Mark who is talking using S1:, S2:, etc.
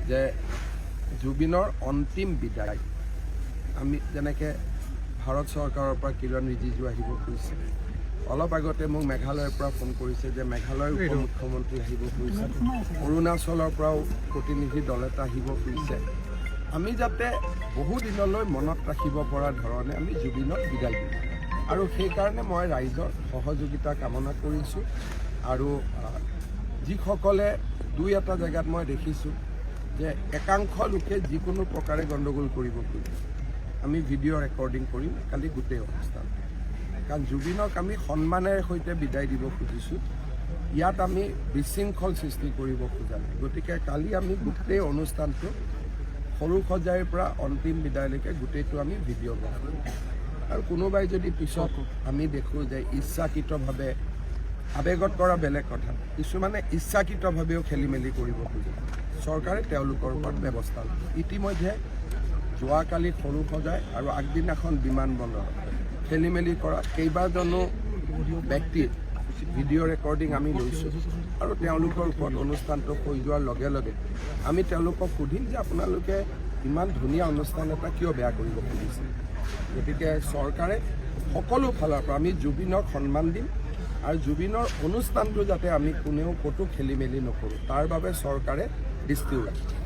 S1: যে জুবিনৰ অন্তিম বিদায় আমি যেনেকৈ ভাৰত চৰকাৰৰ পৰা কিৰণ ৰিজিজু আহিব খুজিছে, অলপ আগতে মোক মেঘালয়ৰ পৰা ফোন কৰিছে যে মেঘালয়ৰ উপ মুখ্যমন্ত্ৰী আহিব খুজিছে, অৰুণাচলৰ পৰাও প্ৰতিনিধি দল এটা আহিব খুজিছে। আমি যাতে বহু দিনলৈ মনত ৰাখিব পৰা ধৰণে আমি জুবিনক বিদায় দিম, আৰু সেইকাৰণে মই ৰাইজৰ সহযোগিতা কামনা কৰিছোঁ। আৰু যিসকলে দুই এটা জেগাত মই দেখিছোঁ যে একাংশ লোকে যিকোনো প্ৰকাৰে গণ্ডগোল কৰিব খোজে, আমি ভিডিঅ' ৰেকৰ্ডিং কৰিম কালি গোটেই অনুষ্ঠান, কাৰণ জুবিনক আমি সন্মানেৰে সৈতে বিদায় দিব খুজিছোঁ। ইয়াত আমি বিশৃংখল সৃষ্টি কৰিব খোজা নাই। গতিকে কালি আমি গোটেই অনুষ্ঠানটো সৰু সজাইৰ পৰা অন্তিম বিদায়লৈকে গোটেইটো আমি ভিডিঅ' কৰিম। আৰু কোনোবাই যদি পিছত আমি দেখোঁ যে ইচ্ছাকৃতভাৱে আৱেগত কৰা বেলেগ কথা, কিছুমানে ইচ্ছাকৃতভাৱেও খেলি মেলি কৰিব খোজে, চৰকাৰে তেওঁলোকৰ ওপৰত ব্যৱস্থা লয়। ইতিমধ্যে যোৱাকালি সৰু সজাই আৰু আগদিনাখন বিমানবন্দৰত খেলি মেলি কৰা কেইবাজনো ব্যক্তিৰ ভিডিঅ' ৰেকৰ্ডিং আমি লৈছোঁ, আৰু তেওঁলোকৰ ওপৰত অনুষ্ঠানটো হৈ যোৱাৰ লগে লগে আমি তেওঁলোকক সুধিম যে আপোনালোকে ইমান ধুনীয়া অনুষ্ঠান এটা কিয় বেয়া কৰিব খুজিছে। গতিকে চৰকাৰে সকলো ফালৰ পৰা আমি জুবিনক সন্মান দিম, আৰু জুবিনৰ অনুষ্ঠানটো যাতে আমি কোনেও ক'তো খেলি মেলি নকৰোঁ তাৰ বাবে চৰকাৰে দৃষ্টি ৰাখে।